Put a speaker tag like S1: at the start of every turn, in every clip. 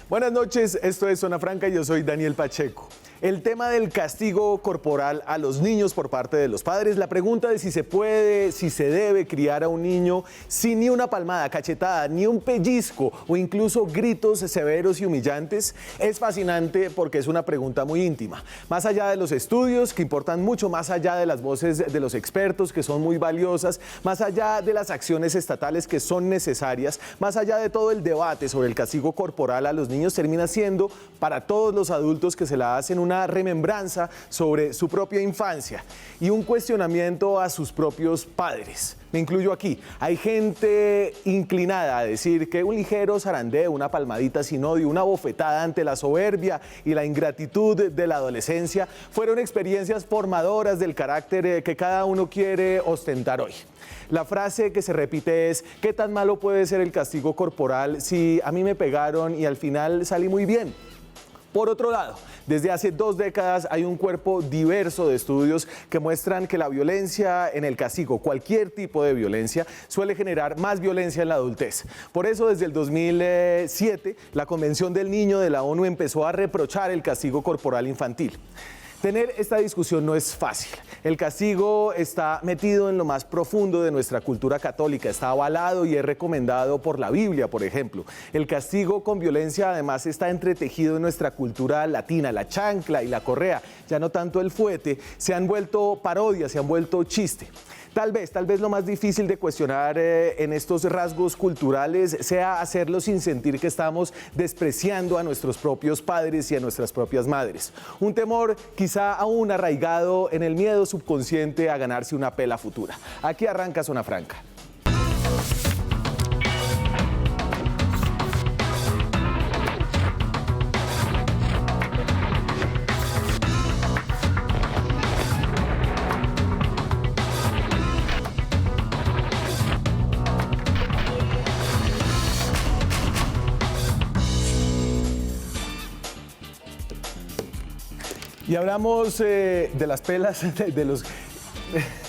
S1: Buenas noches, esto es Zona Franca y yo soy Daniel Pacheco. El tema del castigo corporal a los niños por parte de los padres, la pregunta de si se puede, si se debe criar a un niño sin ni una palmada, cachetada, ni un pellizco o incluso gritos severos y humillantes, es fascinante porque es una pregunta muy íntima. Más allá de los estudios, que importan mucho, más allá de las voces de los expertos, que son muy valiosas, más allá de las acciones estatales que son necesarias, más allá de todo el debate sobre el castigo corporal a los niños, termina siendo para todos los adultos que se la hacen una remembranza sobre su propia infancia y un cuestionamiento a sus propios padres. Me incluyo aquí. Hay gente inclinada a decir que un ligero zarandeo, una palmadita sin odio, una bofetada ante la soberbia y la ingratitud de la adolescencia fueron experiencias formadoras del carácter que cada uno quiere ostentar hoy. La frase que se repite es: ¿qué tan malo puede ser el castigo corporal si a mí me pegaron y al final salí muy bien? Por otro lado, desde hace 2 décadas hay un cuerpo diverso de estudios que muestran que la violencia en el castigo, cualquier tipo de violencia, suele generar más violencia en la adultez. Por eso, desde el 2007, la Convención del Niño de la ONU empezó a reprochar el castigo corporal infantil. Tener esta discusión no es fácil. El castigo está metido en lo más profundo de nuestra cultura católica, está avalado y es recomendado por la Biblia, por ejemplo. El castigo con violencia además está entretejido en nuestra cultura latina. La chancla y la correa, ya no tanto el fuete, se han vuelto parodia, se han vuelto chiste. Tal vez lo más difícil de cuestionar en estos rasgos culturales sea hacerlo sin sentir que estamos despreciando a nuestros propios padres y a nuestras propias madres. Un temor quizá aún arraigado en el miedo subconsciente a ganarse una pela futura. Aquí arranca Zona Franca. Y hablamos de las pelas, de los...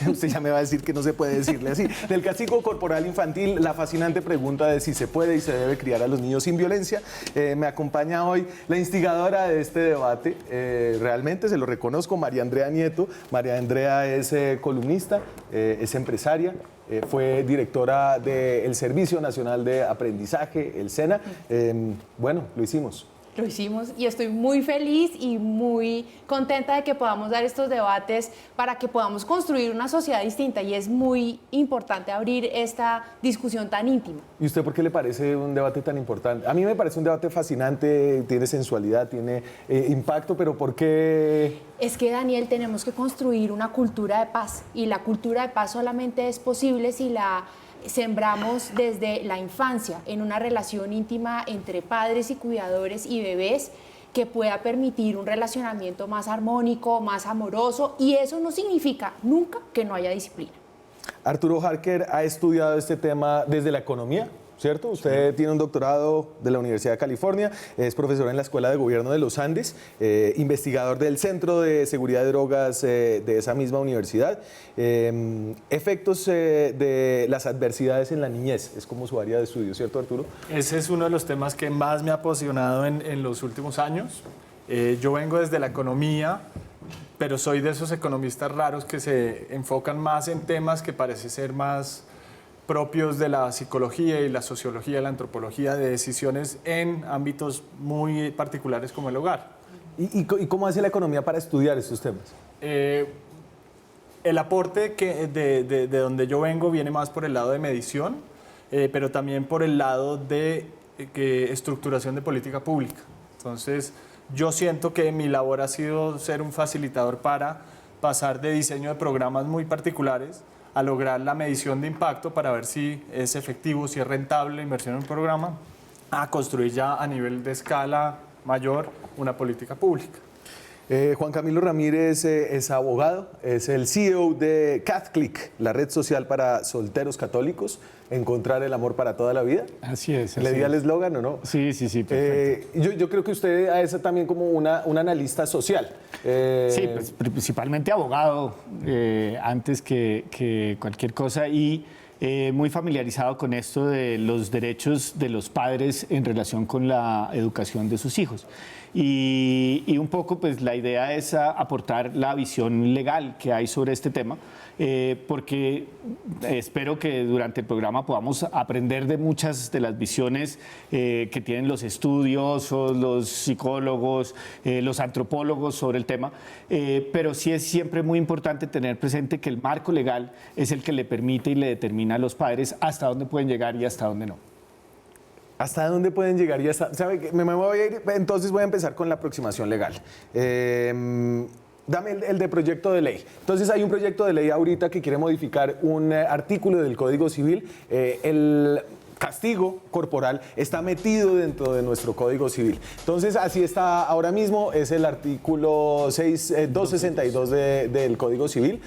S1: Usted ya me va a decir que no se puede decirle así. Del castigo corporal infantil, la fascinante pregunta de si se puede y se debe criar a los niños sin violencia. Me acompaña hoy la instigadora de este debate, realmente se lo reconozco, María Andrea Nieto. María Andrea es columnista, es empresaria, fue directora del Servicio Nacional de Aprendizaje, el SENA. Bueno, lo hicimos.
S2: Lo hicimos y estoy muy feliz y muy contenta de que podamos dar estos debates para que podamos construir una sociedad distinta, y es muy importante abrir esta discusión tan íntima.
S1: ¿Y usted por qué le parece un debate tan importante? A mí me parece un debate fascinante, tiene sensualidad, tiene impacto, pero ¿por qué?
S2: Es que, Daniel, tenemos que construir una cultura de paz, y la cultura de paz solamente es posible si la sembramos desde la infancia, en una relación íntima entre padres y cuidadores y bebés que pueda permitir un relacionamiento más armónico, más amoroso, y eso no significa nunca que no haya disciplina.
S1: Arturo Harker ha estudiado este tema desde la economía, ¿cierto? Usted tiene un doctorado de la Universidad de California, es profesor en la Escuela de Gobierno de los Andes, investigador del Centro de Seguridad de Drogas de esa misma universidad. Efectos de las adversidades en la niñez, es como su área de estudio, ¿cierto, Arturo?
S3: Ese es uno de los temas que más me ha apasionado en los últimos años. Yo vengo desde la economía, pero soy de esos economistas raros que se enfocan más en temas que parece ser más propios de la psicología y la sociología, la antropología, de decisiones en ámbitos muy particulares como el hogar.
S1: ¿Y cómo hace la economía para estudiar estos temas?
S3: El aporte de donde yo vengo viene más por el lado de medición, pero también por el lado de estructuración de política pública. Entonces, yo siento que mi labor ha sido ser un facilitador para pasar de diseño de programas muy particulares a lograr la medición de impacto para ver si es efectivo, si es rentable la inversión en un programa, a construir ya a nivel de escala mayor una política pública.
S1: Juan Camilo Ramírez es abogado, es el CEO de CathClick, la red social para solteros católicos, encontrar el amor para toda la vida.
S4: Así es.
S1: ¿Le di al eslogan o no?
S4: Sí, perfecto.
S1: Yo creo que usted es también como un analista social.
S4: Sí, pues, principalmente abogado, antes que cualquier cosa, y muy familiarizado con esto de los derechos de los padres en relación con la educación de sus hijos. Y un poco pues la idea es aportar la visión legal que hay sobre este tema, porque espero que durante el programa podamos aprender de muchas de las visiones que tienen los estudiosos, los psicólogos, los antropólogos sobre el tema, pero sí es siempre muy importante tener presente que el marco legal es el que le permite y le determina a los padres hasta dónde pueden llegar y hasta dónde no.
S1: ¿Hasta dónde pueden llegar? Y hasta, ¿sabe qué? Me voy a ir, entonces voy a empezar con la aproximación legal. Dame el de proyecto de ley. Entonces hay un proyecto de ley ahorita que quiere modificar un artículo del Código Civil. El castigo corporal está metido dentro de nuestro Código Civil. Entonces, así está ahora mismo, es el artículo 262 del Código Civil.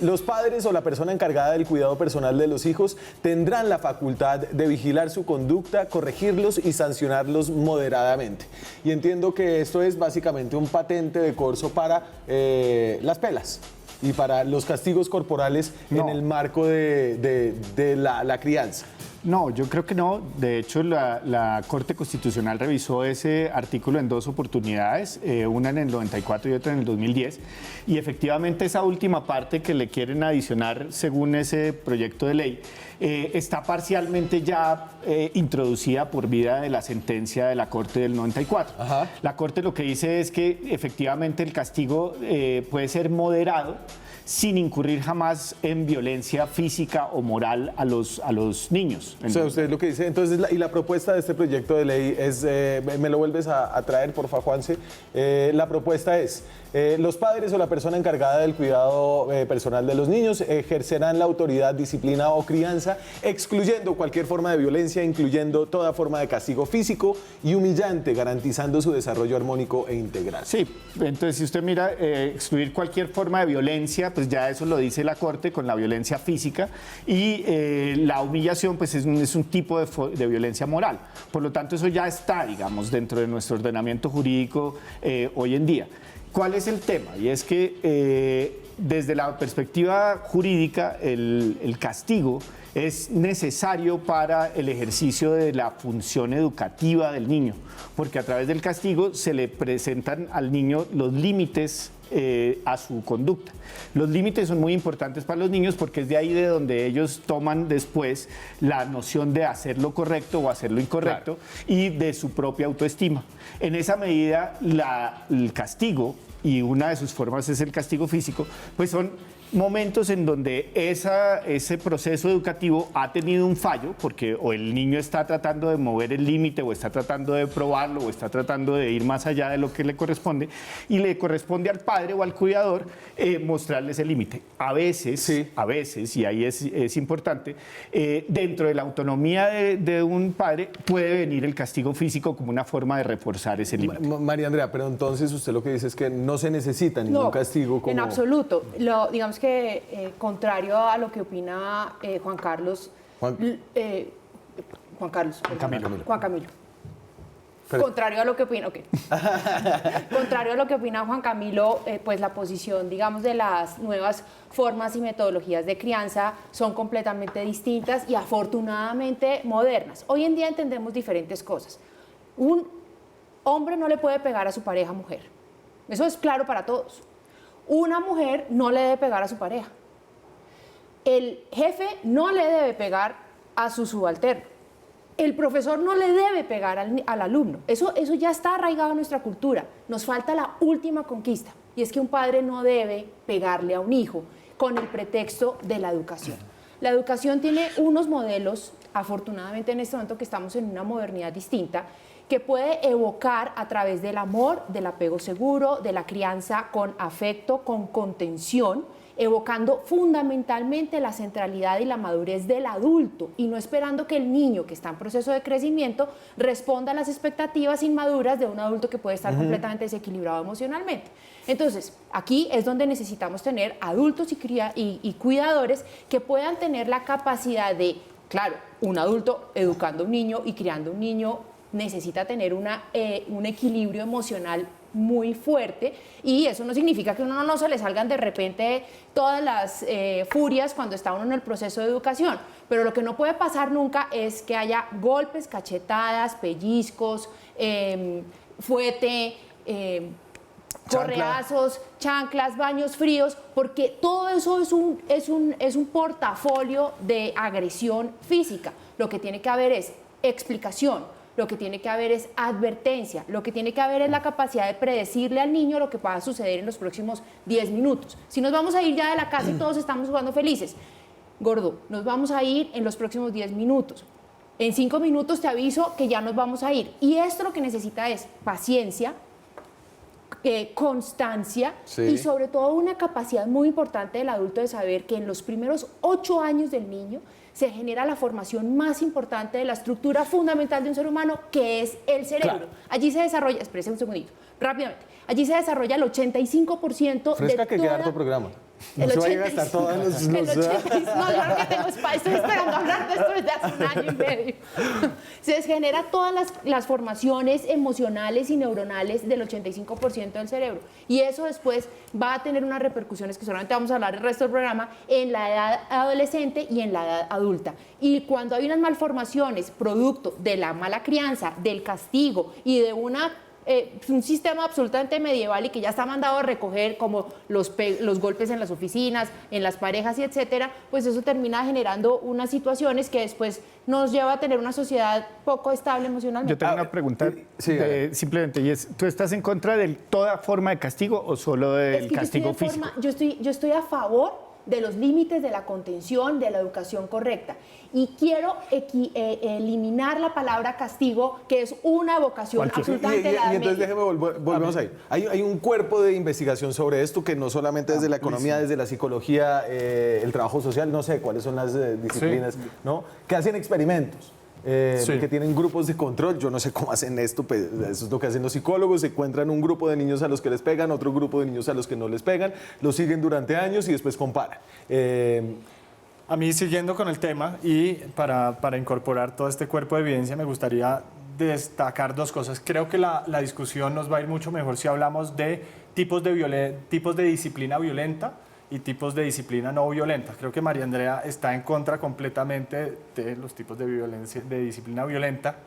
S1: Los padres o la persona encargada del cuidado personal de los hijos tendrán la facultad de vigilar su conducta, corregirlos y sancionarlos moderadamente. Y entiendo que esto es básicamente un patente de corso para las pelas y para los castigos corporales en el marco de la crianza.
S4: No, yo creo que no. De hecho, la Corte Constitucional revisó ese artículo en dos oportunidades, una en el 94 y otra en el 2010. Y efectivamente esa última parte que le quieren adicionar según ese proyecto de ley está parcialmente ya introducida por vía de la sentencia de la Corte del 94. Ajá. La Corte lo que dice es que efectivamente el castigo puede ser moderado sin incurrir jamás en violencia física o moral a los niños.
S1: O sea, usted lo que dice, entonces, y la propuesta de este proyecto de ley es, me lo vuelves a traer, por favor, Juanse. La propuesta es, los padres o la persona encargada del cuidado personal de los niños ejercerán la autoridad, disciplina o crianza, excluyendo cualquier forma de violencia, incluyendo toda forma de castigo físico y humillante, garantizando su desarrollo armónico e integral.
S4: Sí, entonces si usted mira, excluir cualquier forma de violencia, pues ya eso lo dice la Corte con la violencia física, y la humillación pues es un tipo de violencia moral. Por lo tanto, eso ya está, digamos, dentro de nuestro ordenamiento jurídico hoy en día. ¿Cuál es el tema? Y es que desde la perspectiva jurídica, el castigo es necesario para el ejercicio de la función educativa del niño, porque a través del castigo se le presentan al niño los límites a su conducta. Los límites son muy importantes para los niños porque es de ahí de donde ellos toman después la noción de hacer lo correcto o hacer lo incorrecto, claro, y de su propia autoestima. En esa medida, el castigo, y una de sus formas es el castigo físico, pues son momentos en donde ese proceso educativo ha tenido un fallo, porque o el niño está tratando de mover el límite, o está tratando de probarlo, o está tratando de ir más allá de lo que le corresponde, y le corresponde al padre o al cuidador mostrarle ese límite. A veces, sí, y ahí es importante, dentro de la autonomía de un padre puede venir el castigo físico como una forma de reforzar ese límite.
S1: María Andrea, pero entonces usted lo que dice es que no se necesita ningún castigo como...
S2: En absoluto. Digamos que contrario a lo que opina Juan Camilo. Pero... Contrario a lo que opina, contrario a lo que opina Juan Camilo, pues la posición, digamos, de las nuevas formas y metodologías de crianza son completamente distintas y afortunadamente modernas. Hoy en día entendemos diferentes cosas. Un hombre no le puede pegar a su pareja mujer. Eso es claro para todos. Una mujer no le debe pegar a su pareja. El jefe no le debe pegar a su subalterno. El profesor no le debe pegar al alumno. Eso ya está arraigado en nuestra cultura. Nos falta la última conquista, y es que un padre no debe pegarle a un hijo con el pretexto de la educación. La educación tiene unos modelos, afortunadamente en este momento que estamos en una modernidad distinta, que puede evocar a través del amor, del apego seguro, de la crianza con afecto, con contención, evocando fundamentalmente la centralidad y la madurez del adulto y no esperando que el niño que está en proceso de crecimiento responda a las expectativas inmaduras de un adulto que puede estar completamente desequilibrado emocionalmente. Entonces, aquí es donde necesitamos tener adultos y cuidadores que puedan tener la capacidad de, claro, un adulto educando a un niño y criando a un niño necesita tener un equilibrio emocional muy fuerte, y eso no significa que a uno no se le salgan de repente todas las furias cuando está uno en el proceso de educación, pero lo que no puede pasar nunca es que haya golpes, cachetadas, pellizcos, fuete, correazos, chanclas, baños fríos, porque todo eso es un portafolio de agresión física. Lo que tiene que haber es explicación, lo que tiene que haber es advertencia, lo que tiene que haber es la capacidad de predecirle al niño lo que va a suceder en los próximos 10 minutos. Si nos vamos a ir ya de la casa y todos estamos jugando felices, gordo, nos vamos a ir en los próximos 10 minutos. En 5 minutos te aviso que ya nos vamos a ir. Y esto lo que necesita es paciencia, constancia,
S1: sí,
S2: y sobre todo una capacidad muy importante del adulto de saber que en los primeros 8 años del niño se genera la formación más importante de la estructura fundamental de un ser humano, que es el cerebro. Claro. Allí se desarrolla, espérese un segundito, rápidamente, allí se desarrolla el 85%
S1: Fresca
S2: de
S1: que
S2: toda...
S1: queda harto programa.
S2: El
S1: no se vaya a gastar todos los...
S2: No, claro que tengo espacio, estoy esperando hablar de esto desde hace 1 año y medio. Se genera todas las formaciones emocionales y neuronales del 85% del cerebro. Y eso después va a tener unas repercusiones que solamente vamos a hablar el resto del programa en la edad adolescente y en la edad adulta. Y cuando hay unas malformaciones producto de la mala crianza, del castigo y de un sistema absolutamente medieval y que ya está mandado a recoger, como los golpes en las oficinas, en las parejas y etcétera, pues eso termina generando unas situaciones que después nos lleva a tener una sociedad poco estable emocionalmente.
S4: Yo tengo una pregunta simplemente, y es, ¿tú estás en contra de toda forma de castigo o solo del castigo físico?
S2: Yo estoy a favor de los límites de la contención, de la educación correcta. Y quiero eliminar la palabra castigo, que es una vocación absolutamente de la edad
S1: y entonces
S2: media.
S1: volvemos ahí. Hay un cuerpo de investigación sobre esto que no solamente desde la economía, desde la psicología, el trabajo social, no sé cuáles son las disciplinas, ¿no? Que hacen experimentos. Que tienen grupos de control. Yo no sé cómo hacen esto, pues eso es lo que hacen los psicólogos. Se encuentran un grupo de niños a los que les pegan, otro grupo de niños a los que no les pegan, los siguen durante años y después comparan.
S3: A mí, siguiendo con el tema y para incorporar todo este cuerpo de evidencia, me gustaría destacar 2 cosas. Creo que la discusión nos va a ir mucho mejor si hablamos de tipos de disciplina violenta y tipos de disciplina no violenta. Creo que María Andrea está en contra completamente de los tipos de violencia, de disciplina violenta,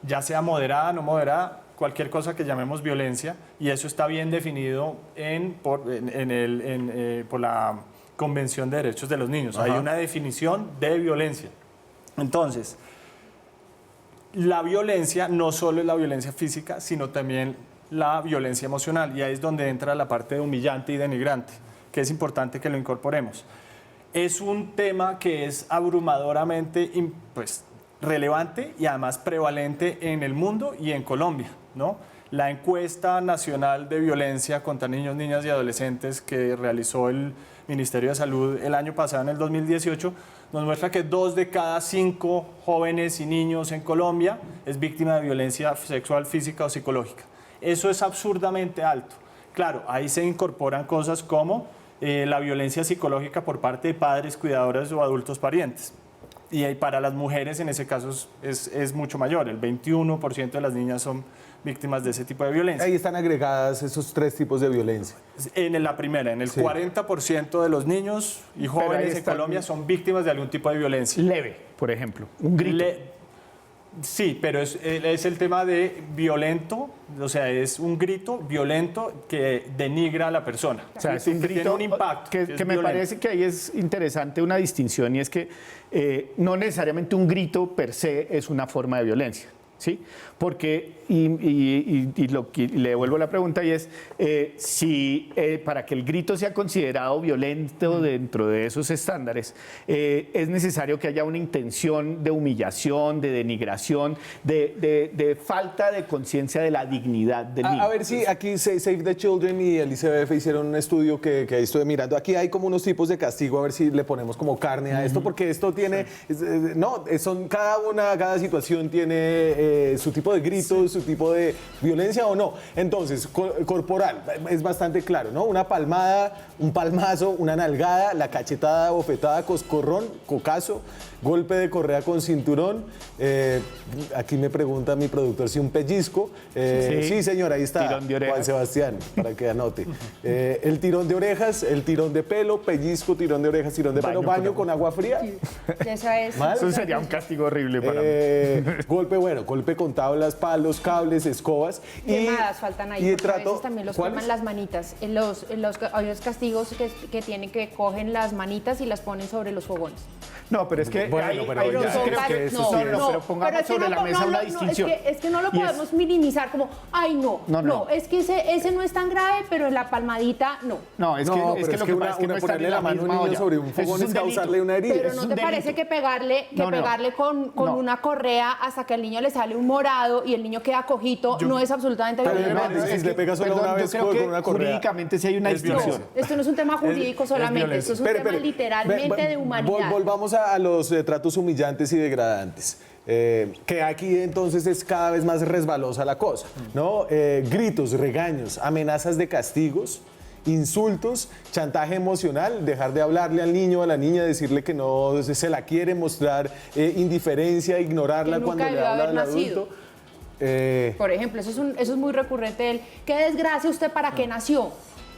S3: ya sea moderada, no moderada, cualquier cosa que llamemos violencia, y eso está bien definido por la Convención de Derechos de los Niños. Ajá. Hay una definición de violencia. Entonces, la violencia no solo es la violencia física, sino también la violencia emocional, y ahí es donde entra la parte de humillante y denigrante, que es importante que lo incorporemos. Es un tema que es abrumadoramente relevante y además prevalente en el mundo y en Colombia, ¿no? La encuesta nacional de violencia contra niños, niñas y adolescentes que realizó el Ministerio de Salud el año pasado, en el 2018, nos muestra que 2 de cada 5 jóvenes y niños en Colombia es víctima de violencia sexual, física o psicológica. Eso es absurdamente alto. Claro, ahí se incorporan cosas como la violencia psicológica por parte de padres, cuidadores o adultos parientes. Y para las mujeres en ese caso es mucho mayor, el 21% de las niñas son víctimas de ese tipo de violencia.
S1: Ahí están agregadas esos 3 tipos de violencia.
S3: En la primera, en el 40% de los niños y jóvenes en Colombia son víctimas de algún tipo de violencia.
S4: Leve, por ejemplo, un grito.
S3: Sí, pero es el tema de violento, o sea, es un grito violento que denigra a la persona.
S4: O sea, es un grito,
S3: tiene un impacto.
S4: Que me parece que ahí es interesante una distinción, y es que no necesariamente un grito per se es una forma de violencia, ¿sí? Porque, le devuelvo la pregunta, y es si para que el grito sea considerado violento dentro de esos estándares, es necesario que haya una intención de humillación, de denigración, de falta de conciencia de la dignidad del niño.
S1: A ver si aquí Save the Children y el ICBF hicieron un estudio que ahí estoy mirando. Aquí hay como unos tipos de castigo, a ver si le ponemos como carne a esto, porque esto tiene, cada situación tiene su tipo de grito, su tipo de violencia o no. Entonces, corporal, es bastante claro, ¿no? Una palmada, un palmazo, una nalgada, la cachetada, bofetada, coscorrón, cocazo, golpe de correa con cinturón. Aquí me pregunta mi productor si un pellizco. Sí, señor, ahí está.
S4: Tirón de orejas.
S1: Juan Sebastián, para que anote. El tirón de orejas, el tirón de pelo, pellizco, tirón de orejas, tirón de pelo, baño con agua fría.
S2: Esa es.
S1: ¿Mal?
S4: Eso sería un castigo horrible para mí.
S1: Golpe con tablas, palos, cables, escobas.
S2: Quemadas faltan ahí,
S1: y
S2: porque a
S1: trato,
S2: veces también los
S1: ¿cuáles?
S2: queman las manitas. Hay unos castigos que tienen que cogen las manitas y las ponen sobre los fogones.
S4: No, pero es que
S1: Bueno, pero
S4: hay
S1: ya
S4: unos
S1: creo
S4: creo
S1: que
S4: que
S1: eso
S2: no,
S1: sí
S4: no, pero pongamos
S2: es que
S4: sobre la mesa una distinción.
S2: Es que no lo
S4: Y es-
S2: podemos minimizar como, ay, no,
S4: No, no.
S2: es que ese no es tan grave, pero la palmadita no.
S4: No, es que,
S1: No,
S4: es
S1: pero
S4: que lo que pasa es que no está
S1: ponerle
S4: en
S1: la mano a un
S4: misma
S1: niño
S4: olla.
S1: sobre un
S4: Eso
S1: fogón
S4: es
S1: es
S4: un delito.
S1: causarle una herida.
S2: Pero
S4: es
S2: ¿no
S4: un
S2: te
S4: delito.
S2: parece que pegarle con
S4: No.
S2: una correa hasta que al niño le sale un morado y el niño queda cojito no es absolutamente
S1: Pero
S2: violento?
S1: no, si le pegas solo una
S4: yo
S1: vez
S4: creo
S1: con
S4: que
S1: una correa.
S4: jurídicamente sí hay una
S3: Es
S4: distinción.
S3: violencia.
S2: Esto no es un tema jurídico solamente, esto es un tema literalmente de humanidad.
S1: Volvamos a los tratos humillantes y degradantes. Que aquí entonces es cada vez más resbalosa la cosa, ¿no? Gritos, regaños, amenazas de castigos, insultos, chantaje emocional, dejar de hablarle al niño o a la niña, decirle que no se la quiere, mostrar indiferencia, ignorarla
S2: Que
S1: cuando
S2: nunca
S1: le
S2: debió
S1: habla
S2: haber
S1: al
S2: nacido.
S1: adulto.
S2: Por ejemplo, eso es muy recurrente. ¿Qué desgracia usted para qué nació?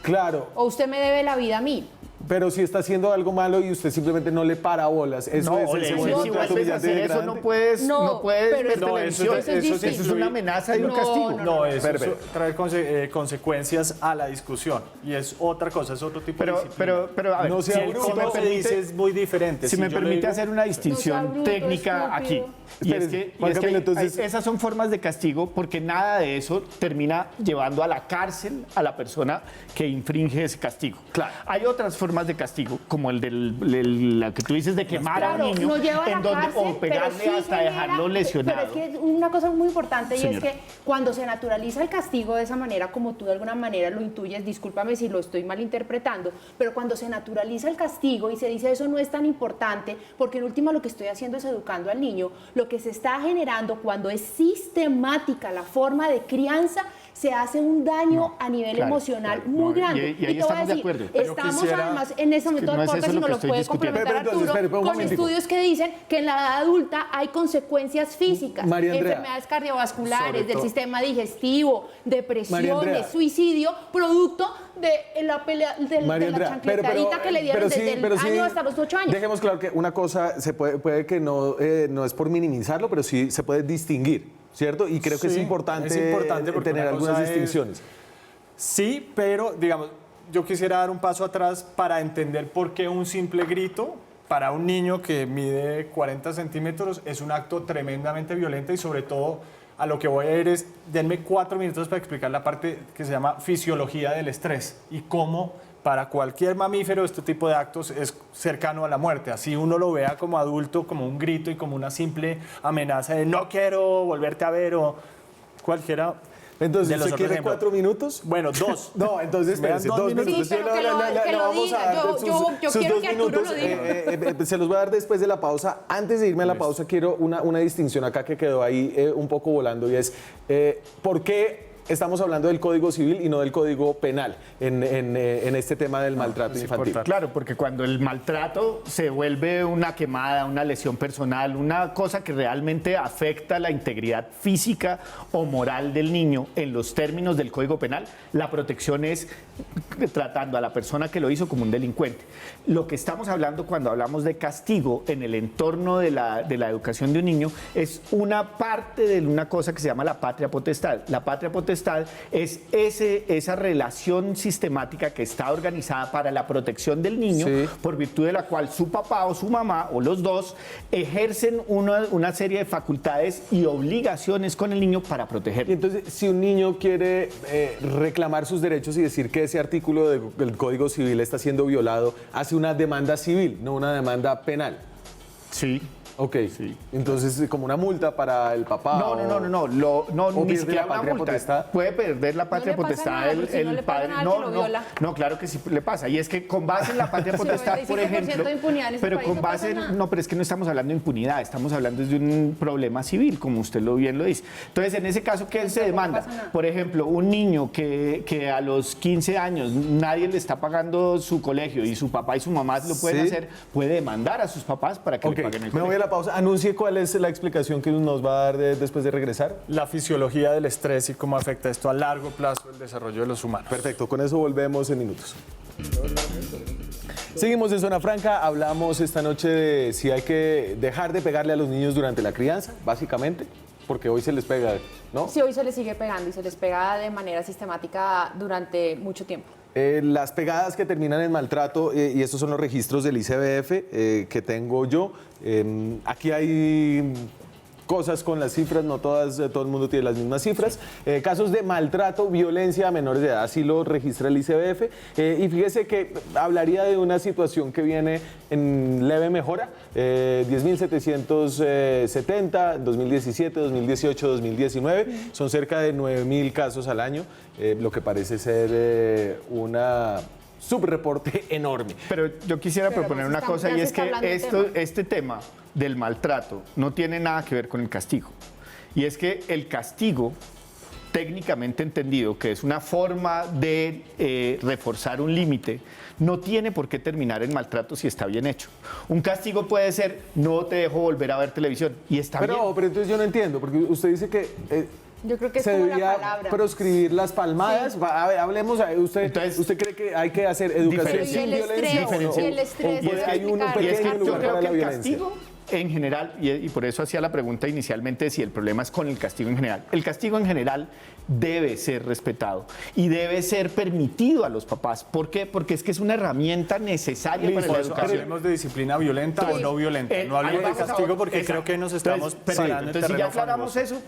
S1: Claro,
S2: ¿O usted me debe la vida a mí?
S1: pero si está haciendo algo malo y usted simplemente no le para bolas, eso
S4: No,
S1: es el
S4: Ole,
S1: segundo
S4: si
S1: trato
S4: vuelves a
S1: humillante y
S4: hacer eso
S1: degradante.
S4: no puedes
S2: No,
S4: ver
S2: pero
S3: no,
S4: televisión.
S2: eso es distinto.
S4: Eso es una amenaza y un
S2: No,
S4: castigo.
S3: No, eso
S1: Pero-
S3: trae consecuencias a la discusión y es otra cosa, es otro tipo de disciplina.
S4: Pero a ver,
S1: No
S3: Si
S1: sea
S3: el
S1: bruto,
S3: cómo
S1: me
S3: se
S4: permite-
S3: dice es muy diferente.
S4: Si me
S3: yo le
S4: permite
S3: digo-
S4: hacer una distinción
S2: bruto,
S4: técnica aquí.
S2: estúpido.
S4: Y es
S1: Espere,
S4: que,
S1: Juan Camilo, entonces-
S4: esas son formas de castigo porque nada de eso termina llevando a la cárcel a la persona que infringe ese castigo.
S1: Claro.
S4: Hay otras formas de castigo, como el la que tú dices de quemar a
S2: Claro,
S4: un niño
S2: no lleva a la
S4: en donde,
S2: cárcel,
S4: o pegarle
S2: pero sí
S4: hasta
S2: genera-
S4: dejarlo lesionado.
S2: Pero es que una cosa muy importante y
S4: Señora.
S2: es que cuando se naturaliza el castigo de esa manera, como tú de alguna manera lo intuyes, discúlpame si lo estoy malinterpretando, pero cuando se naturaliza el castigo y se dice eso no es tan importante, porque en última lo que estoy haciendo es educando al niño, lo que se está generando cuando es sistemática la forma de crianza, se hace un daño
S4: No,
S2: a nivel
S4: claro,
S2: emocional
S4: claro,
S2: muy
S4: no,
S2: grande.
S4: y ahí
S2: te voy a
S4: estamos de
S2: decir,
S4: acuerdo.
S3: Yo
S2: estamos
S3: quisiera-
S2: además en ese momento
S4: no
S2: del
S4: es eso
S2: podcast,
S4: lo
S2: si no
S4: que
S2: lo
S4: estoy
S2: puede
S4: discutiendo.
S2: complementar
S1: Pero entonces,
S2: Arturo,
S1: espere, un
S2: con
S1: momentico.
S2: estudios que dicen que en la edad adulta hay consecuencias físicas,
S1: María Andrea.
S2: enfermedades cardiovasculares,
S3: Sobre
S2: del
S3: todo.
S2: sistema digestivo,
S1: María
S2: depresiones,
S1: Andrea.
S2: suicidio, producto de la pelea de
S1: María
S2: la
S1: Andrea,
S2: chancletadita que le dieron desde el año hasta los 8 años.
S1: Dejemos claro que una cosa puede que no es por minimizarlo, pero sí se puede distinguir, ¿cierto? Y creo que es
S3: Sí,
S1: importante,
S3: es importante porque
S1: tener
S3: una
S1: algunas
S3: cosa es-
S1: distinciones.
S3: Sí, pero digamos, yo quisiera dar un paso atrás para entender por qué un simple grito para un niño que mide 40 centímetros es un acto tremendamente violento y sobre todo a lo que voy a ir es, denme 4 minutos para explicar la parte que se llama fisiología del estrés y cómo para cualquier mamífero este tipo de actos es cercano a la muerte. Así uno lo vea como adulto, como un grito y como una simple amenaza de no quiero volverte a ver o cualquiera.
S1: Entonces,
S3: de los
S1: ¿usted
S3: otros
S1: quiere
S3: ejemplos.
S1: 4 minutos?
S3: Bueno, 2.
S1: No, entonces
S3: Me dan
S1: espérese,
S3: 2
S1: 2
S3: minutos.
S1: minutos.
S2: Sí, pero que lo
S1: vamos
S2: diga.
S1: a dar
S2: Yo
S1: sus
S2: quiero
S1: 2
S2: que Arturo
S1: minutos.
S2: lo diga.
S1: Se los voy a dar después de la pausa. Antes de irme a la pausa, quiero una distinción acá que quedó ahí un poco volando y es ¿por qué estamos hablando del Código Civil y no del Código Penal en este tema del maltrato infantil?
S4: Claro, porque cuando el maltrato se vuelve una quemada, una lesión personal, una cosa que realmente afecta la integridad física o moral del niño en los términos del Código Penal, la protección es tratando a la persona que lo hizo como un delincuente. Lo que estamos hablando cuando hablamos de castigo en el entorno de la educación de un niño es una parte de una cosa que se llama la patria potestad. La patria potestad es esa relación sistemática que está organizada para la protección del niño,
S1: Sí.
S4: por virtud de la cual su papá o su mamá o los dos ejercen una serie de facultades y obligaciones con el niño para
S1: Y
S4: protegerlo.
S1: entonces, si un niño quiere reclamar sus derechos y decir que ese artículo del Código Civil está siendo violado, hace una demanda civil, no una demanda penal.
S4: Sí.
S1: Ok, entonces como una multa para el papá.
S4: No,
S1: o
S4: ni
S1: pierde
S4: siquiera
S1: la
S4: una
S1: patria
S4: multa.
S1: potestad.
S4: Puede perder la patria
S2: le pasa
S4: potestad
S2: nada, porque si no
S4: el
S2: le pasa
S4: padre.
S2: nada al que lo viola.
S4: No, claro que sí le pasa. Y es que con base en la patria potestad, por
S2: 95%
S4: ejemplo,
S2: de impunidad en este
S4: pero
S2: país,
S4: con
S2: no
S4: base
S2: pasa nada.
S4: no, pero es que no estamos hablando de impunidad, estamos hablando de un problema civil, como usted bien lo dice. Entonces, en ese caso, ¿qué se
S2: no
S4: demanda?
S2: pasa nada.
S4: Por ejemplo, un niño que a los 15 años nadie le está pagando su colegio y su papá y su mamá lo pueden
S1: Sí.
S4: hacer, puede demandar a sus papás para que
S1: Ok,
S4: le paguen el
S1: me voy
S4: colegio.
S1: a la pausa. Anuncie cuál es la explicación que nos va a dar después de regresar.
S3: La fisiología del estrés y cómo afecta esto a largo plazo el desarrollo de los humanos.
S1: Perfecto, con eso volvemos en minutos. Seguimos en Zona Franca, hablamos esta noche de si hay que dejar de pegarle a los niños durante la crianza, básicamente, porque hoy se les pega, ¿no?
S2: Sí, hoy se les sigue pegando y se les pega de manera sistemática durante mucho tiempo.
S1: Las pegadas que terminan en maltrato, y estos son los registros del ICBF que tengo yo. Aquí hay cosas con las cifras, no todas, todo el mundo tiene las mismas cifras. Casos de maltrato, violencia a menores de edad, así lo registra el ICBF. Y fíjese que hablaría de una situación que viene en leve mejora, 10.770, 2017, 2018, 2019, son cerca de 9.000 casos al año, lo que parece ser una subreporte enorme.
S4: Pero yo quisiera
S2: Pero
S4: proponer
S2: no
S4: una
S2: se
S4: cosa
S2: está-
S4: y
S2: ya
S4: es
S2: se está
S4: que
S2: hablando del tema.
S4: este tema del maltrato no tiene nada que ver con el castigo. Y es que el castigo, técnicamente entendido, que es una forma de reforzar un límite, no tiene por qué terminar en maltrato si está bien hecho. Un castigo puede ser no te dejo volver a ver televisión y está bien.
S1: Pero entonces yo no entiendo, porque usted dice que
S2: Yo creo que es
S1: se
S2: como la
S1: debería
S2: palabra.
S1: proscribir las palmadas. A ver, hablemos,
S4: Entonces,
S1: ¿usted cree que hay que hacer educación
S2: Pero y
S1: sin
S2: el
S1: violencia?
S2: estrés, y el estrés,
S1: o puede- hay un
S2: explicar.
S4: Y es que
S1: pequeño
S4: yo
S1: lugar
S4: creo
S1: para
S4: que
S1: la
S4: el
S1: violencia?
S4: castigo en general, y por eso hacía la pregunta inicialmente de si el problema es con el castigo en general. El castigo en general debe ser respetado y debe ser permitido a los papás. ¿Por qué? Porque es que es una herramienta necesaria para la educación.
S3: Hablemos de disciplina violenta o no violenta. No
S4: ahí
S3: hablemos de
S4: vamos a-
S3: castigo porque
S4: Exacto.
S3: creo que nos estamos
S4: Entonces,
S3: parando en
S4: entonces, si ya
S3: terreno
S4: aclaramos
S3: fangoso.
S4: eso,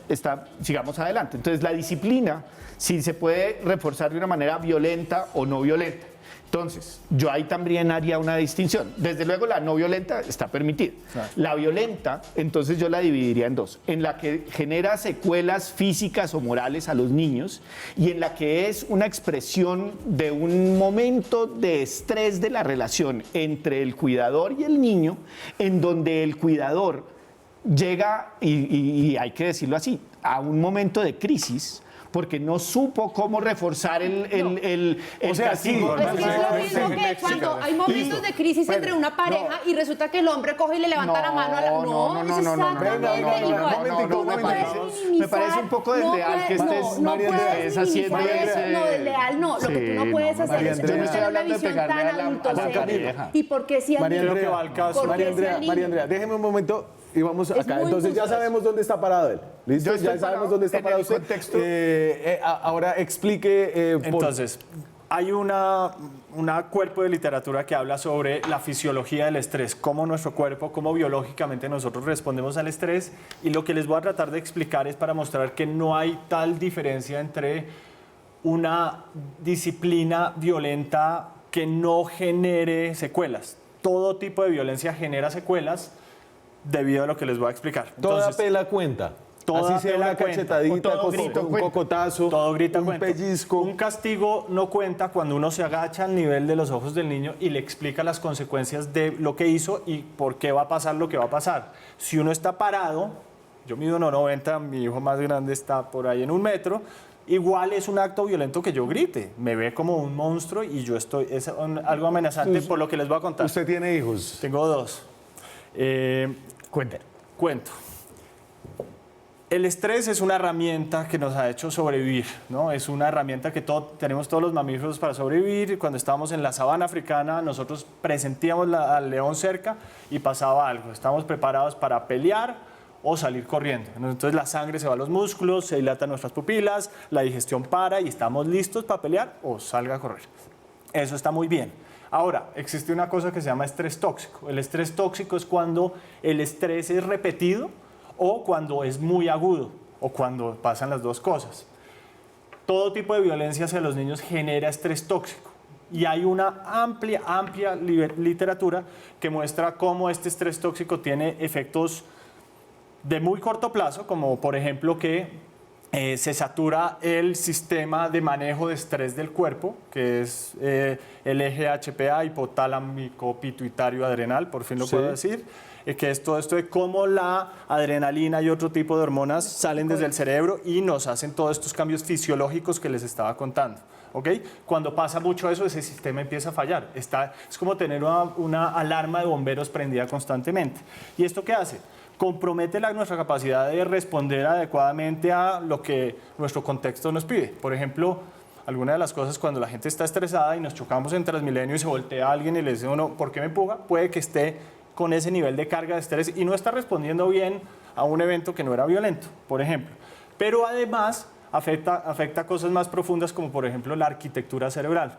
S4: sigamos adelante. Entonces, la disciplina, si se puede reforzar de una manera violenta o no violenta. Entonces, yo ahí también haría una distinción. Desde luego, la no violenta está permitida.
S3: Claro.
S4: La violenta, entonces yo la dividiría en dos. En la que genera secuelas físicas o morales a los niños y en la que es una expresión de un momento de estrés de la relación entre el cuidador y el niño, en donde el cuidador llega, y hay que decirlo así, a un momento de crisis porque no supo cómo reforzar el
S1: O sea,
S4: castigo.
S1: sí,
S2: Es que es lo mismo que cuando hay momentos de crisis entre una pareja y resulta que el hombre coge y le levanta la mano a la... No, es exactamente igual.
S1: no,
S2: puedes minimizar,
S4: me parece un poco desleal que estés,
S1: María Andrea,
S4: estés haciendo
S2: minimizar eso.
S4: ese...
S2: No, desleal no. Lo que tú no puedes hacer
S1: María
S2: es
S1: Andrea,
S2: tener una
S4: hablando de
S2: visión
S4: pegarle
S2: tan
S4: a la
S2: adultocéntrica.
S4: pareja.
S2: ¿Y por qué si al
S1: María
S2: niño?
S1: Andrea,
S3: que va al caso.
S2: ¿Por qué
S1: María
S2: si
S1: Andrea,
S2: al niño?
S1: María Andrea, déjeme un momento y vamos
S2: Es
S1: acá.
S2: muy
S1: Entonces ya
S2: injusto.
S1: sabemos dónde está parado él. ¿Listo?
S4: Yo estoy
S1: Ya sabemos
S4: parado
S1: dónde está
S4: en
S1: parado
S4: el
S1: usted.
S4: contexto.
S1: Ahora explique por
S3: Entonces, hay una cuerpo de literatura que habla sobre la fisiología del estrés, cómo nuestro cuerpo, cómo biológicamente nosotros respondemos al estrés, y lo que les voy a tratar de explicar es para mostrar que no hay tal diferencia entre una disciplina violenta que no genere secuelas. Todo tipo de violencia genera secuelas debido a lo que les voy a explicar.
S1: toda
S3: Entonces,
S1: pela cuenta.
S3: toda
S1: Así sea
S3: pela
S1: una
S3: cuenta.
S1: cachetadita,
S4: O todo grito
S1: un
S4: cuenta.
S1: cocotazo,
S3: todo grita
S1: un
S3: cuenta.
S1: pellizco.
S3: Un castigo no cuenta cuando uno se agacha al nivel de los ojos del niño y le explica las consecuencias de lo que hizo y por qué va a pasar lo que va a pasar. Si uno está parado, yo mido 1,90, mi hijo más grande está por ahí en 1 metro, igual es un acto violento que yo grite. Me ve como un monstruo y yo estoy, es algo amenazante por lo que les voy a contar.
S1: Usted tiene hijos.
S3: Tengo 2. Cuento. El estrés es una herramienta que nos ha hecho sobrevivir, ¿no? Es una herramienta que tenemos todos los mamíferos para sobrevivir. Cuando estábamos en la sabana africana, nosotros presentíamos al león cerca y pasaba algo. Estábamos preparados para pelear o salir corriendo. Entonces la sangre se va a los músculos, se dilatan nuestras pupilas, la digestión para y estamos listos para pelear o salga a correr. Eso está muy bien. Ahora, existe una cosa que se llama estrés tóxico. El estrés tóxico es cuando el estrés es repetido o cuando es muy agudo o cuando pasan las dos cosas. Todo tipo de violencia hacia los niños genera estrés tóxico. Y hay una amplia literatura que muestra cómo este estrés tóxico tiene efectos de muy corto plazo, como por ejemplo que se satura el sistema de manejo de estrés del cuerpo, que es el eje HPA, hipotálámico pituitario adrenal, por fin lo puedo decir, que es todo esto de cómo la adrenalina y otro tipo de hormonas salen desde el cerebro y nos hacen todos estos cambios fisiológicos que les estaba contando. ¿Okay? Cuando pasa mucho eso, ese sistema empieza a fallar. Es como tener una alarma de bomberos prendida constantemente. ¿Y esto qué hace? Compromete nuestra capacidad de responder adecuadamente a lo que nuestro contexto nos pide. Por ejemplo, alguna de las cosas cuando la gente está estresada y nos chocamos en Transmilenio y se voltea a alguien y le dice uno, ¿por qué me empuja? Puede que esté con ese nivel de carga de estrés y no está respondiendo bien a un evento que no era violento, por ejemplo. Pero además afecta cosas más profundas como por ejemplo la arquitectura cerebral.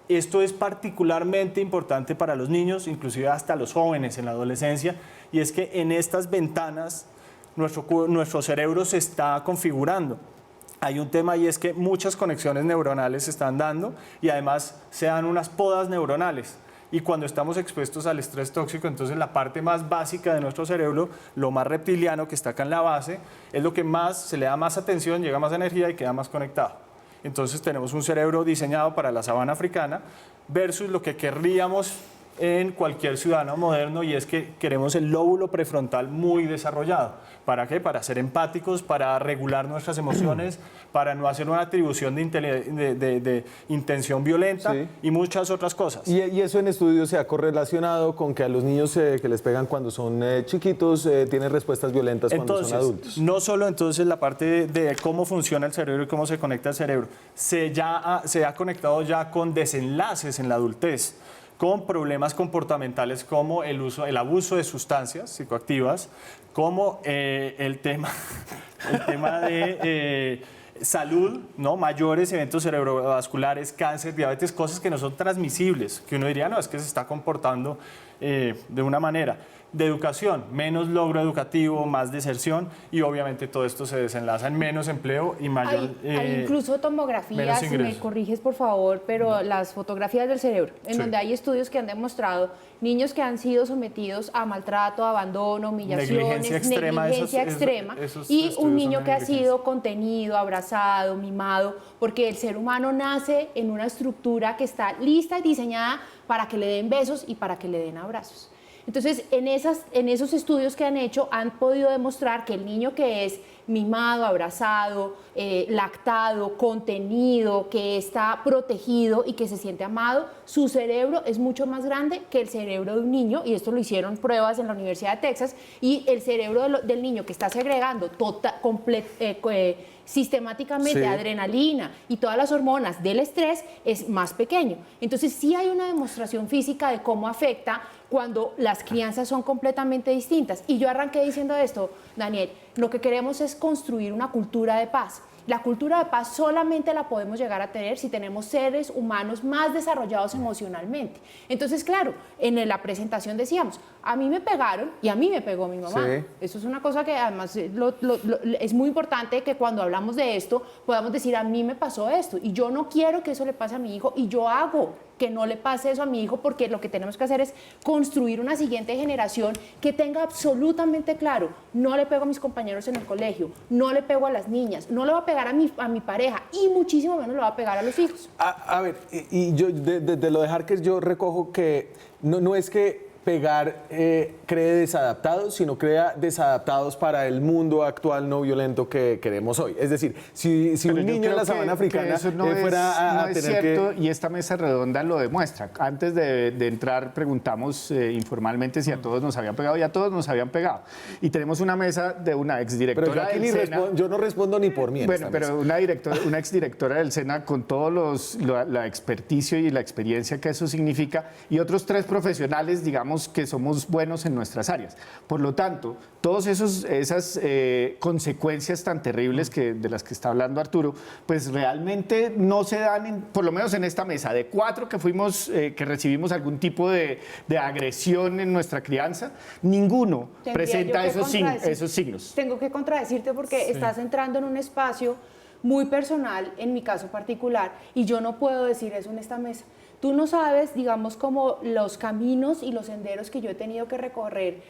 S3: Esto es particularmente importante para los niños, inclusive hasta los jóvenes en la adolescencia, y es que en estas ventanas nuestro cerebro se está configurando. Hay un tema y es que muchas conexiones neuronales se están dando y además se dan unas podas neuronales. Y cuando estamos expuestos al estrés tóxico, entonces la parte más básica de nuestro cerebro, lo más reptiliano que está acá en la base, es lo que más se le da más atención, llega más energía y queda más conectado. Entonces tenemos un cerebro diseñado para la sabana africana versus lo que querríamos en cualquier ciudadano moderno, y es que queremos el lóbulo prefrontal muy desarrollado. ¿Para qué? Para ser empáticos, para regular nuestras emociones, para no hacer una atribución de intención violenta y muchas otras cosas.
S1: Y eso en estudios se ha correlacionado con que a los niños que les pegan cuando son chiquitos tienen respuestas violentas cuando son adultos.
S3: No solo entonces la parte de cómo funciona el cerebro y cómo se conecta el cerebro, se ha conectado ya con desenlaces en la adultez, con problemas comportamentales como el abuso de sustancias psicoactivas, como el tema de salud, ¿no? Mayores eventos cerebrovasculares, cáncer, diabetes, cosas que no son transmisibles, que uno diría, no, es que se está comportando de una manera. De educación, menos logro educativo, más deserción, y obviamente todo esto se desenlaza en menos empleo y mayor
S2: hay incluso tomografías, si me corriges por favor, pero las fotografías del cerebro, en donde hay estudios que han demostrado niños que han sido sometidos a maltrato, abandono, humillaciones, negligencia extrema, y un niño que ha sido contenido, abrazado, mimado, porque el ser humano nace en una estructura que está lista y diseñada para que le den besos y para que le den abrazos. Entonces, en esos estudios que han hecho, han podido demostrar que el niño que es mimado, abrazado, lactado, contenido, que está protegido y que se siente amado, su cerebro es mucho más grande que el cerebro de un niño, y esto lo hicieron pruebas en la Universidad de Texas, y el cerebro del niño que está segregando sistemáticamente adrenalina y todas las hormonas del estrés es más pequeño. Entonces sí hay una demostración física de cómo afecta cuando las crianzas son completamente distintas. Y yo arranqué diciendo esto, Daniel, lo que queremos es construir una cultura de paz. La cultura de paz solamente la podemos llegar a tener si tenemos seres humanos más desarrollados emocionalmente. Entonces, claro, en la presentación decíamos, a mí me pegaron y a mí me pegó mi mamá. Sí. Eso es una cosa que además es muy importante, que cuando hablamos de esto podamos decir, a mí me pasó esto y yo no quiero que eso le pase a mi hijo, y yo hago que no le pase eso a mi hijo, porque lo que tenemos que hacer es construir una siguiente generación que tenga absolutamente claro, no le pego a mis compañeros en el colegio, no le pego a las niñas, no le voy a pegar a mi pareja, y muchísimo menos le voy a pegar a los hijos.
S1: A ver, y yo de lo de Harker yo recojo que no es que pegar cree desadaptados, sino crea desadaptados para el mundo actual no violento que queremos hoy. Es decir, si un niño en la sabana africana
S4: eso
S1: fuera a
S4: tener cierto, y esta mesa redonda lo demuestra. Antes de entrar preguntamos informalmente si a todos nos habían pegado, y a todos nos habían pegado. Y tenemos una mesa de una exdirectora
S1: del SENA. Yo no respondo ni por mí.
S4: Bueno, pero una exdirectora del SENA con todos la experticia y la experiencia que eso significa, y otros 3 profesionales, digamos, que somos buenos en nuestras áreas. Por lo tanto, todas esas consecuencias tan terribles de las que está hablando Arturo, pues realmente no se dan, por lo menos en esta mesa, de 4 que fuimos, que recibimos algún tipo de agresión en nuestra crianza, ninguno presenta esos signos.
S2: Tengo que contradecirte porque estás entrando en un espacio muy personal, en mi caso particular, y yo no puedo decir eso en esta mesa. Tú no sabes, digamos, como los caminos y los senderos que yo he tenido que recorrer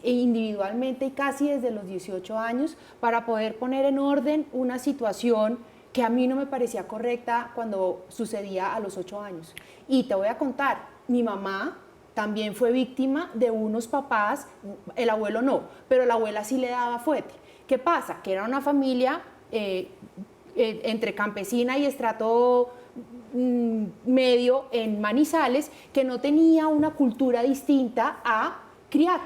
S2: individualmente y casi desde los 18 años para poder poner en orden una situación que a mí no me parecía correcta cuando sucedía a los 8 años. Y te voy a contar, mi mamá también fue víctima de unos papás, el abuelo no, pero la abuela sí le daba fuete. ¿Qué pasa? Que era una familia entre campesina y estrato medio en Manizales, que no tenía una cultura distinta a criar.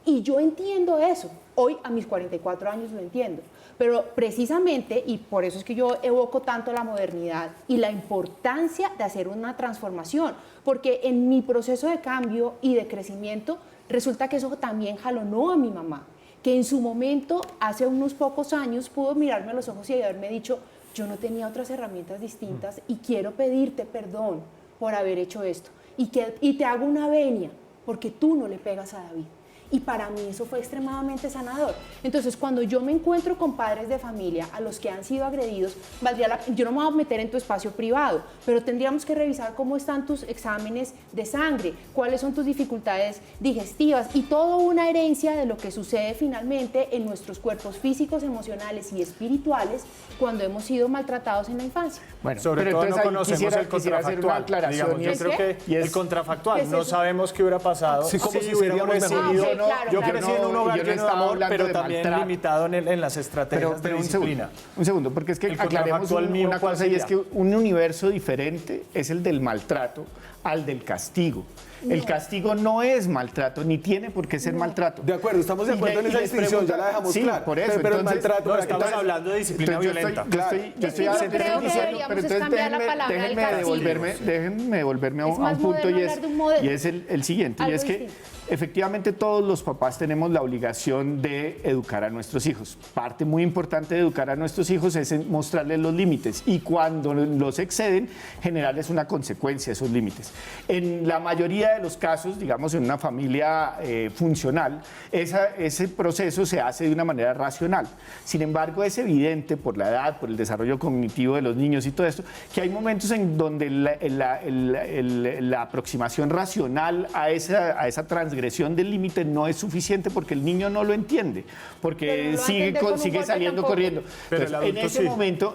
S2: Y yo entiendo eso. Hoy, a mis 44 años, lo entiendo. Pero precisamente, y por eso es que yo evoco tanto la modernidad y la importancia de hacer una transformación, porque en mi proceso de cambio y de crecimiento, resulta que eso también jalonó a mi mamá, que en su momento, hace unos pocos años, pudo mirarme a los ojos y haberme dicho, yo no tenía otras herramientas distintas y quiero pedirte perdón por haber hecho esto. Y te hago una venia, porque tú no le pegas a David. Y para mí eso fue extremadamente sanador. Entonces, cuando yo me encuentro con padres de familia a los que han sido agredidos, yo no me voy a meter en tu espacio privado, pero tendríamos que revisar cómo están tus exámenes de sangre, cuáles son tus dificultades digestivas y toda una herencia de lo que sucede finalmente en nuestros cuerpos físicos, emocionales y espirituales cuando hemos sido maltratados en la infancia.
S3: Bueno, sobre todo no conocemos el contrafactual. Digamos, yo creo que el contrafactual, no sabemos qué hubiera pasado
S1: si
S3: hubiéramos recibido. Yo crecí en un hogar lleno de amor, pero también
S4: maltrato,
S3: limitado en las estrategias de disciplina.
S4: Un segundo, porque es que aclaremos una cosa, y es que un universo diferente es el del maltrato al del castigo. El castigo no es maltrato, ni tiene por qué ser maltrato.
S1: De acuerdo, estamos de acuerdo en esa distinción, ya la dejamos clara.
S4: Por eso,
S1: pero
S4: entonces,
S1: el maltrato...
S3: No, estamos hablando de disciplina violenta.
S4: Yo estoy
S2: creo que deberíamos cambiar la palabra del castigo.
S4: Déjenme devolverme a un punto, y es el siguiente, y es que efectivamente todos los papás tenemos la obligación de educar a nuestros hijos. Parte muy importante de educar a nuestros hijos es mostrarles los límites, y cuando los exceden, generarles una consecuencia a esos límites. En la mayoría de los casos, digamos en una familia funcional, ese proceso se hace de una manera racional. Sin embargo, es evidente por la edad, por el desarrollo cognitivo de los niños y todo esto, que hay momentos en donde la aproximación racional a esa transgresión del límite no es suficiente, porque el niño no lo entiende, porque sigue saliendo corriendo.
S3: Pero
S4: entonces, en ese momento,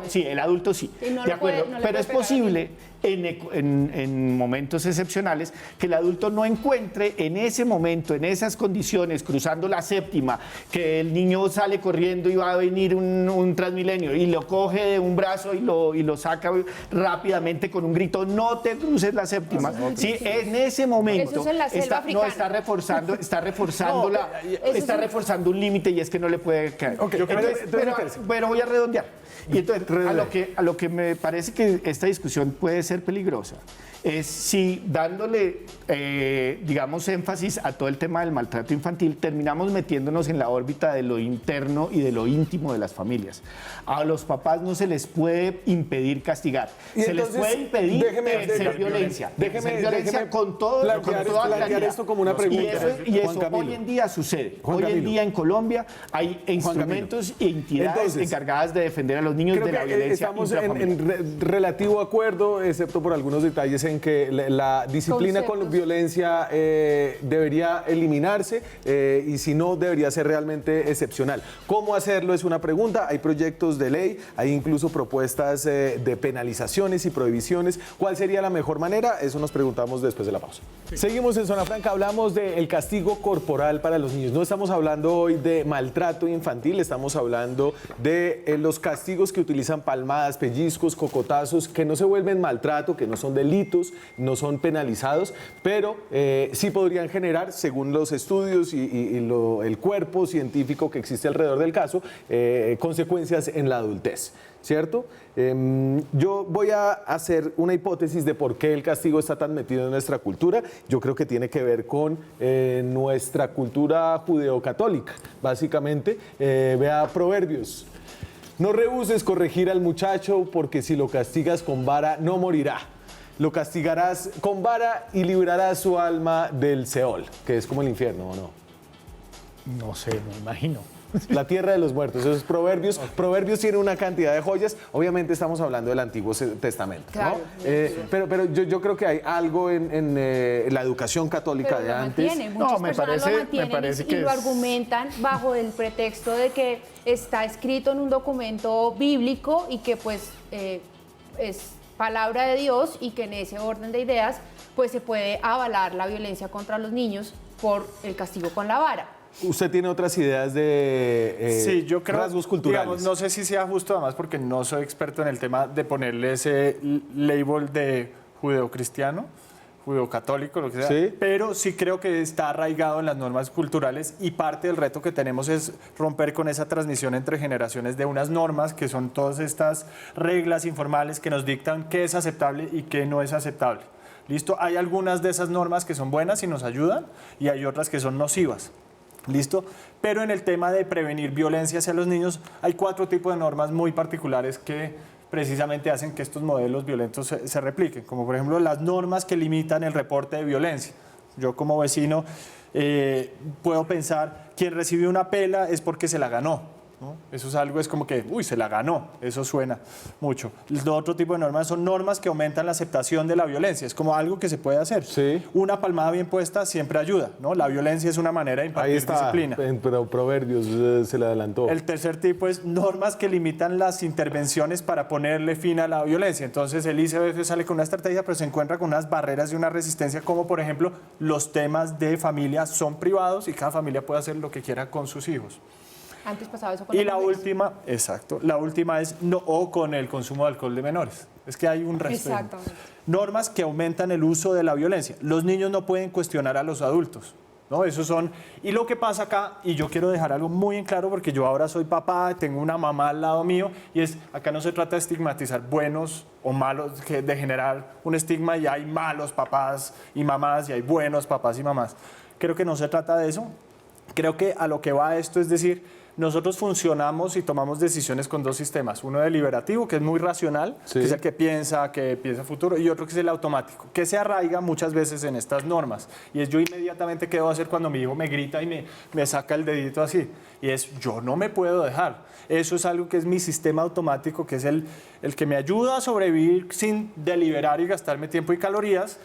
S4: sí, el adulto sí, de acuerdo, pero es posible en momentos excepcionales que el adulto no encuentre en ese momento, en esas condiciones, cruzando la séptima, que el niño sale corriendo y va a venir un Transmilenio y lo coge de un brazo y lo saca rápidamente con un grito, no te cruces la séptima. Sí, en ese momento está reforzando un límite, y es que no le puede caer.
S1: Okay,
S4: pero voy a redondear. Y entonces, a lo que me parece que esta discusión puede ser peligrosa es si dándole, digamos, énfasis a todo el tema del maltrato infantil, terminamos metiéndonos en la órbita de lo interno y de lo íntimo de las familias. A los papás no se les puede impedir castigar, se les puede impedir ejercer violencia. Con toda
S1: plantear esto como una pregunta.
S4: Y eso hoy en día sucede. Hoy en día en Colombia hay instrumentos e entidades encargadas de defender a los niños de la violencia intrafamiliar.
S1: Estamos en relativo acuerdo, excepto por algunos detalles en que la disciplina con violencia debería eliminarse, y si no, debería ser realmente excepcional. ¿Cómo hacerlo? Es una pregunta. Hay proyectos de ley, hay incluso propuestas de penalizaciones y prohibiciones. ¿Cuál sería la mejor manera? Eso nos preguntamos después de la pausa. Sí. Seguimos en Zona Franca, hablamos del castigo corporal para los niños. No estamos hablando hoy de maltrato infantil, estamos hablando de los castigos que utilizan palmadas, pellizcos, cocotazos, que no se vuelven maltrato, que no son delitos, no son penalizados, pero sí podrían generar, según los estudios y el cuerpo científico que existe alrededor del caso, consecuencias en la adultez, ¿cierto? Yo voy a hacer una hipótesis de por qué el castigo está tan metido en nuestra cultura. Yo creo que tiene que ver con nuestra cultura judeocatólica, básicamente. Vea Proverbios. No rehuses corregir al muchacho, porque si lo castigas con vara no morirá. Lo castigarás con vara y librarás su alma del Seol, que es como el infierno, ¿o no?
S4: No sé, me imagino.
S1: La tierra de los muertos, eso es Proverbios. Proverbios tiene una cantidad de joyas. Obviamente estamos hablando del Antiguo Testamento, ¿no?
S2: Claro.
S1: Pero yo creo que hay algo en la educación católica
S2: Pero
S1: de
S2: lo
S1: antes.
S2: mantiene, muchas
S4: me
S2: personas
S4: parece-
S2: lo
S4: me
S2: mantienen
S4: parece
S2: y
S4: que
S2: lo
S4: es-
S2: argumentan bajo el pretexto de que está escrito en un documento bíblico y que pues es palabra de Dios y que en ese orden de ideas pues se puede avalar la violencia contra los niños por el castigo con la vara.
S1: Usted tiene otras ideas de
S3: Sí, yo creo,
S1: rasgos culturales.
S3: digamos, no sé si sea justo, además, porque no soy experto en el tema de ponerle ese label de judeocristiano, judeocatólico, lo que sea,
S1: Sí.
S3: pero sí creo que está arraigado en las normas culturales y parte del reto que tenemos es romper con esa transmisión entre generaciones de unas normas que son todas estas reglas informales que nos dictan qué es aceptable y qué no es aceptable. ¿Listo? Hay algunas de esas normas que son buenas y nos ayudan y hay otras que son nocivas. ¿Listo? Pero en el tema de prevenir violencia hacia los niños, hay 4 tipos de normas muy particulares que precisamente hacen que estos modelos violentos se repliquen, como por ejemplo las normas que limitan el reporte de violencia. Yo como vecino puedo pensar, quien recibió una pela es porque se la ganó, ¿no? Eso es algo, es como que, uy, se la ganó, eso suena mucho. El otro tipo de normas son normas que aumentan la aceptación de la violencia, es como algo que se puede hacer.
S1: Sí.
S3: Una palmada bien puesta siempre ayuda, ¿no? La violencia es una manera de impartir
S1: Ahí está,
S3: disciplina.
S1: pero Proverbios se le adelantó.
S3: El tercer tipo es normas que limitan las intervenciones para ponerle fin a la violencia. Entonces el ICBF sale con una estrategia, pero se encuentra con unas barreras y una resistencia, como por ejemplo los temas de familia son privados y cada familia puede hacer lo que quiera con sus hijos.
S2: Antes pasaba eso con
S3: Y
S2: las
S3: la
S2: mujeres.
S3: última, exacto, la última es no o con el consumo de alcohol de menores. Es que hay un resto. de
S2: Exactamente.
S3: normas que aumentan el uso de la violencia. Los niños no pueden cuestionar a los adultos, ¿no? Esos son. Y lo que pasa acá, y yo quiero dejar algo muy en claro porque yo ahora soy papá, tengo una mamá al lado mío, y es, acá no se trata de estigmatizar buenos o malos, de generar un estigma y hay malos papás y mamás y hay buenos papás y mamás. Creo que no se trata de eso. Creo que a lo que va esto es decir, nosotros funcionamos y tomamos decisiones con 2 sistemas. Uno deliberativo, que es muy racional,
S1: Sí.
S3: que es el que piensa futuro, y otro que es el automático, que se arraiga muchas veces en estas normas. Y es yo inmediatamente qué debo hacer cuando mi hijo me grita y me saca el dedito así. Y es yo no me puedo dejar. Eso es algo que es mi sistema automático, que es el que me ayuda a sobrevivir sin deliberar y gastarme tiempo y calorías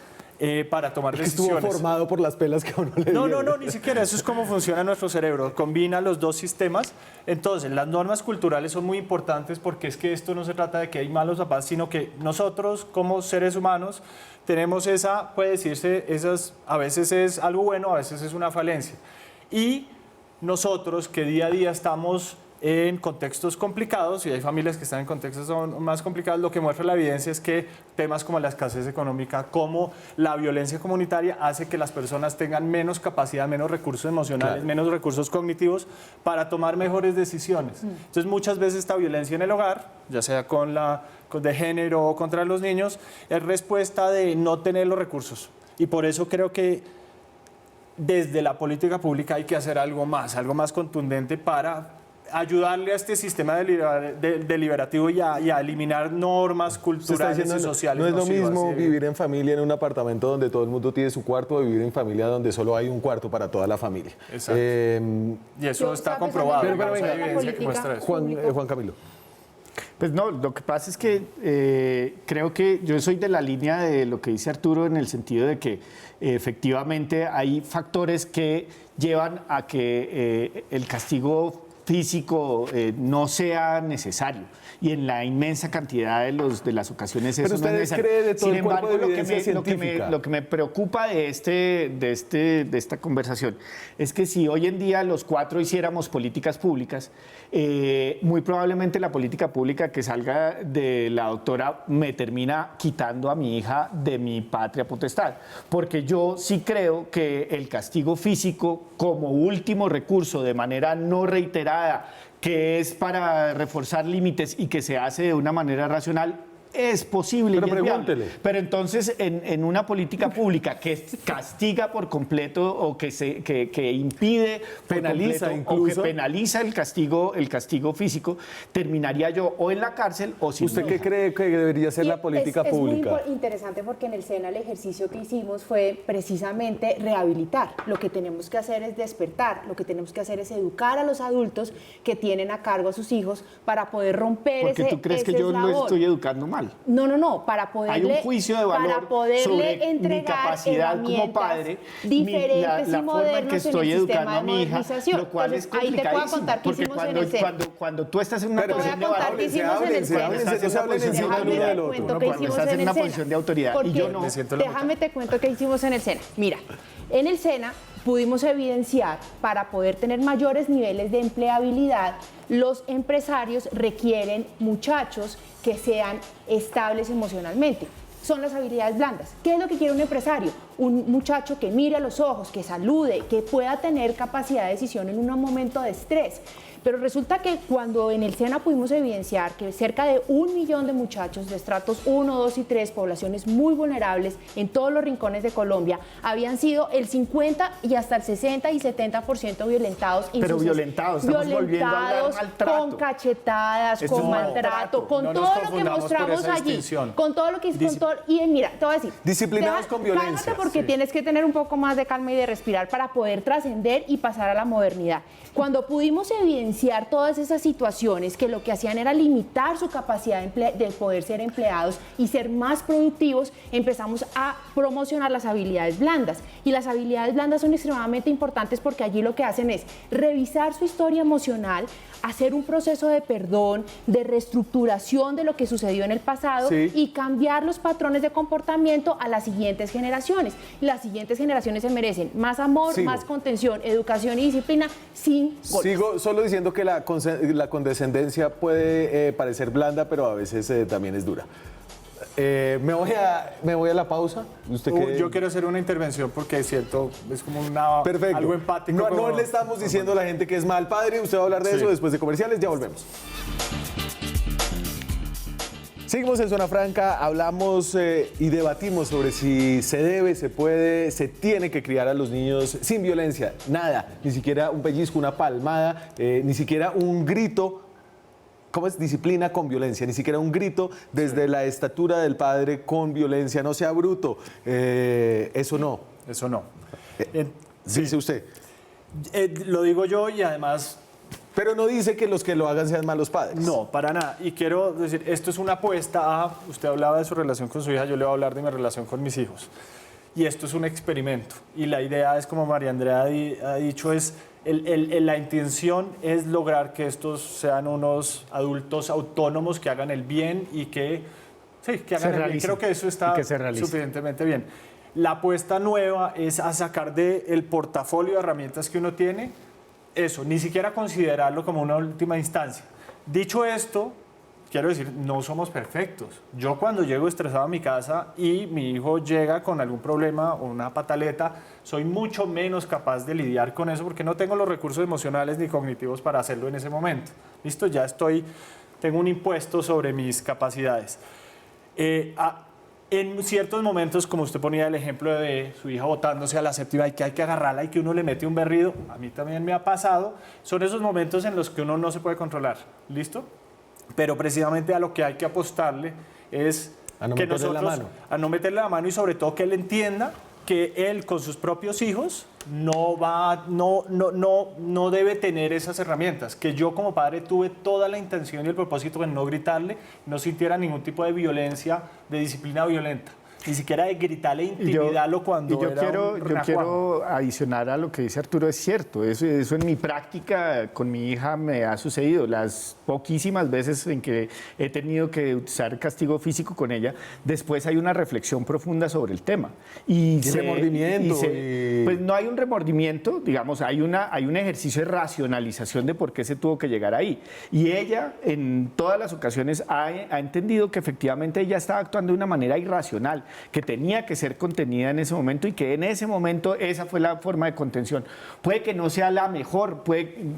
S3: para tomar
S1: Estuvo
S3: decisiones.
S1: formado por las pelas que a uno le
S3: No,
S1: dieron.
S3: no, no, ni siquiera. Eso es cómo funciona nuestro cerebro. Combina los 2 sistemas. Entonces, las normas culturales son muy importantes porque es que esto no se trata de que hay malos papás, sino que nosotros, como seres humanos, tenemos esa, puede decirse, a veces es algo bueno, a veces es una falencia. Y nosotros, que día a día estamos en contextos complicados, y hay familias que están en contextos más complicados, lo que muestra la evidencia es que temas como la escasez económica, como la violencia comunitaria, hace que las personas tengan menos capacidad, menos recursos emocionales,
S1: Claro.
S3: menos recursos cognitivos para tomar mejores decisiones. Entonces, muchas veces esta violencia en el hogar, ya sea de género o contra los niños, es respuesta de no tener los recursos. Y por eso creo que desde la política pública hay que hacer algo más contundente para ayudarle a este sistema deliberativo y a eliminar normas
S1: Usted está
S3: culturales
S1: diciendo,
S3: y sociales.
S1: no es lo
S3: nocivas,
S1: mismo
S3: sí.
S1: vivir en familia en un apartamento donde todo el mundo tiene su cuarto o vivir en familia donde solo hay un cuarto para toda la familia.
S3: Exacto. Y eso
S2: Yo
S3: está
S2: estaba
S3: comprobado.
S2: pensando
S1: en
S3: Hay
S1: la
S3: evidencia que
S2: política.
S3: muestra eso.
S1: Juan Camilo.
S4: Pues no, lo que pasa es que creo que yo soy de la línea de lo que dice Arturo en el sentido de que efectivamente hay factores que llevan a que el castigo físico no sea necesario. Y en la inmensa cantidad de las ocasiones
S1: Pero
S4: eso no es
S1: usted
S4: necesario.
S1: cree de todo
S4: Sin
S1: el cuerpo
S4: embargo,
S1: de evidencia científica.
S4: lo que me preocupa de esta conversación es que si hoy en día los 4 hiciéramos políticas públicas, muy probablemente la política pública que salga de la doctora me termina quitando a mi hija de mi patria potestad. Porque yo sí creo que el castigo físico como último recurso de manera no reiterada, que es para reforzar límites y que se hace de una manera racional, es posible.
S1: Pero
S4: y es viable.
S1: pregúntele.
S4: Pero entonces, en una política pública que castiga por completo o que impide, por
S1: Penaliza
S4: completo, o
S1: incluso.
S4: que penaliza el castigo físico, terminaría yo o en la cárcel o sin
S1: ¿Usted
S4: mi
S1: qué
S4: hija.
S1: cree que debería ser
S2: Y
S1: la política
S2: es
S1: pública?
S2: muy interesante porque en el SENA el ejercicio que hicimos fue precisamente rehabilitar. Lo que tenemos que hacer es despertar, lo que tenemos que hacer es educar a los adultos que tienen a cargo a sus hijos para poder romper
S4: Porque
S2: ese
S4: tú crees que
S2: ese
S4: yo lo
S2: eslabón.
S4: estoy educando mal.
S2: No, para poderle,
S4: Hay un juicio de valor
S2: para poderle
S4: sobre mi
S2: entregar
S4: capacidad como
S2: herramientas
S4: padre,
S2: diferentes
S4: la
S2: y
S4: forma en
S2: modernos
S4: que estoy
S2: en el
S4: educando
S2: sistema
S4: a
S2: de
S4: mi hija,
S2: modernización.
S4: lo cual es
S2: Entonces, ahí te puedo
S4: complicadísimo,
S2: contar qué
S4: porque
S2: hicimos en el SENA.
S4: cuando tú estás en una
S2: Te voy a
S4: posición de
S2: contar
S4: valor,
S2: qué hicimos en el SENA.
S1: no se hablen encima del uno del otro.
S2: Cuento qué
S4: cuando
S2: hicimos
S4: estás en
S2: el
S4: una
S2: SENA.
S4: posición de autoridad y
S2: Porque
S4: yo no.
S3: Me siento en la
S2: déjame te cuento qué hicimos en el SENA. Mira, en el SENA pudimos evidenciar para poder tener mayores niveles de empleabilidad, los empresarios requieren muchachos que sean estables emocionalmente. Son las habilidades blandas. ¿Qué es lo que quiere un empresario? Un muchacho que mire a los ojos, que salude, que pueda tener capacidad de decisión en un momento de estrés. Pero resulta que cuando en el SENA pudimos evidenciar que cerca de 1 millón de muchachos de estratos 1, 2 y 3, poblaciones muy vulnerables en todos los rincones de Colombia, habían sido el 50 y hasta el 60 y 70% violentados.
S4: Pero violentados, estamos volviendo a hablar maltrato.
S2: Con cachetadas,
S4: Esto
S2: con
S4: es
S2: maltrato,
S3: maltrato.
S2: con
S3: No nos
S2: todo lo que
S3: confundamos por
S2: mostramos
S3: esa
S2: allí,
S3: distinción.
S2: con todo lo que con todo, y mira, te voy a decir,
S1: Disciplinados con violencia.
S2: cálmate porque tienes que tener un poco más de calma y de respirar para poder trascender y pasar a la modernidad. Cuando pudimos evidenciar todas esas situaciones que lo que hacían era limitar su capacidad de poder ser empleados y ser más productivos, empezamos a promocionar las habilidades blandas. Y las habilidades blandas son extremadamente importantes porque allí lo que hacen es revisar su historia emocional, hacer un proceso de perdón, de reestructuración de lo que sucedió en el pasado
S1: Sí.
S2: y cambiar los patrones de comportamiento a las siguientes generaciones. Las siguientes generaciones se merecen más amor,
S1: Sigo.
S2: más contención, educación y disciplina sin golpes.
S1: Sigo solo diciendo que la condescendencia puede parecer blanda, pero a veces también es dura. Me voy a la pausa. ¿Usted qué?
S3: Yo quiero hacer una intervención porque siento, es como una,
S1: Perfecto.
S3: algo empático.
S1: No,
S3: como-
S1: no le estamos diciendo a la gente que es mal padre. Usted va a hablar de
S3: Sí.
S1: eso después de comerciales. Ya volvemos. Seguimos en Zona Franca, hablamos y debatimos sobre si se debe, se puede, se tiene que criar a los niños sin violencia. Nada, ni siquiera un pellizco, una palmada, ni siquiera un grito. ¿Cómo es? Disciplina con violencia, ni siquiera un grito desde la estatura del padre con violencia. No sea bruto, eso no.
S3: Eso no.
S1: Dice usted.
S3: Lo digo yo y además
S1: Pero no dice que los que lo hagan sean malos padres.
S3: no, para nada. Y quiero decir, esto es una apuesta a, usted hablaba de su relación con su hija, yo le voy a hablar de mi relación con mis hijos. Y esto es un experimento. Y la idea es, como María Andrea ha dicho, es la intención es lograr que estos sean unos adultos autónomos que hagan el bien y que, sí, que hagan el bien.
S4: realicen.
S3: Creo que eso está
S4: Y que se realicen.
S3: suficientemente bien. La apuesta nueva es a sacar del portafolio de herramientas que uno tiene eso, ni siquiera considerarlo como una última instancia. Dicho esto, quiero decir, no somos perfectos. Yo cuando llego estresado a mi casa y mi hijo llega con algún problema o una pataleta, soy mucho menos capaz de lidiar con eso porque no tengo los recursos emocionales ni cognitivos para hacerlo en ese momento. ¿Listo? Ya tengo un impuesto sobre mis capacidades. En ciertos momentos, como usted ponía el ejemplo de su hija botándose a la séptima y que hay que agarrarla y que uno le mete un berrido, a mí también me ha pasado, son esos momentos en los que uno no se puede controlar, ¿listo? Pero precisamente a lo que hay que apostarle es
S1: A no
S3: que
S1: meterle la
S3: nosotros,
S1: mano.
S3: a no meterle la mano y sobre todo que él entienda que él con sus propios hijos no debe tener esas herramientas, que yo como padre tuve toda la intención y el propósito de no gritarle, no sintiera ningún tipo de violencia, de disciplina violenta, ni siquiera de gritarle e intimidarlo cuando
S4: yo
S3: era
S4: quiero,
S3: un
S4: yo
S3: renacuajo.
S4: quiero adicionar a lo que dice Arturo, es cierto, eso en mi práctica con mi hija me ha sucedido, las poquísimas veces en que he tenido que usar castigo físico con ella, después hay una reflexión profunda sobre el tema. Y
S1: remordimiento.
S4: Pues no hay un remordimiento, digamos, hay un ejercicio de racionalización de por qué se tuvo que llegar ahí. Y ella en todas las ocasiones ha entendido que efectivamente ella estaba actuando de una manera irracional, que tenía que ser contenida en ese momento y que en ese momento esa fue la forma de contención. Puede que no sea la mejor,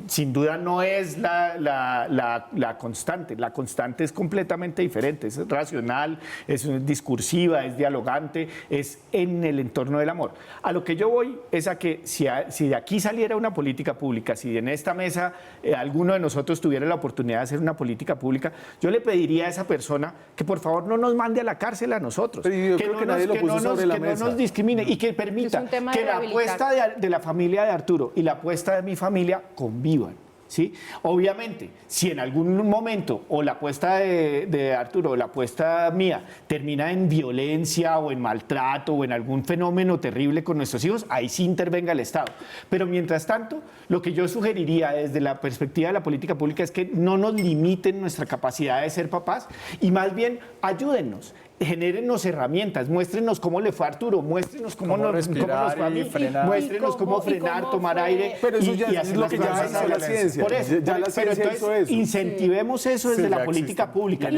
S4: sin duda no es la constante. La constante es completamente diferente, es racional, es discursiva, es dialogante, es en el entorno del amor. A lo que yo voy es a que si de aquí saliera una política pública, si en esta mesa alguno de nosotros tuviera la oportunidad de hacer una política pública, yo le pediría a esa persona que por favor no nos mande a la cárcel a nosotros,
S1: Pero yo creo que nadie lo puso sobre la mesa.
S4: no nos discrimine y que permita que la apuesta de la familia de Arturo y la apuesta de mi familia convivan. ¿Sí? Obviamente, si en algún momento o la apuesta de Arturo o la apuesta mía termina en violencia o en maltrato o en algún fenómeno terrible con nuestros hijos, ahí sí intervenga el Estado. Pero mientras tanto, lo que yo sugeriría desde la perspectiva de la política pública es que no nos limiten nuestra capacidad de ser papás y más bien ayúdennos. Genérennos herramientas, muéstrenos cómo le fue a Arturo, muéstrenos cómo nos fue a mí, muéstrenos cómo frenar, tomar aire.
S1: Pero eso ya es lo que ya hizo la ciencia.
S4: Por eso,
S1: ya la ciencia hizo eso.
S4: Incentivemos eso desde la política pública,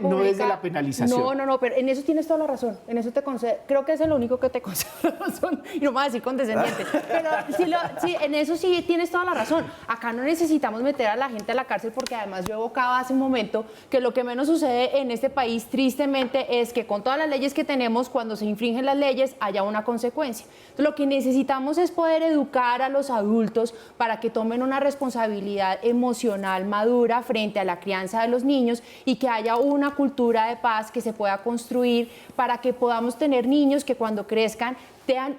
S4: no desde la penalización.
S2: No, pero en eso tienes toda la razón, en eso te concedo, creo que es lo único que te concedo la razón, y no me vas a decir condescendiente, pero sí, en eso sí tienes toda la razón. Acá no necesitamos meter a la gente a la cárcel porque además yo evocaba hace un momento que lo que menos sucede en este país, tristemente, es que con todas las leyes que tenemos, cuando se infringen las leyes, haya una consecuencia. Entonces, lo que necesitamos es poder educar a los adultos para que tomen una responsabilidad emocional madura frente a la crianza de los niños y que haya una cultura de paz que se pueda construir para que podamos tener niños que cuando crezcan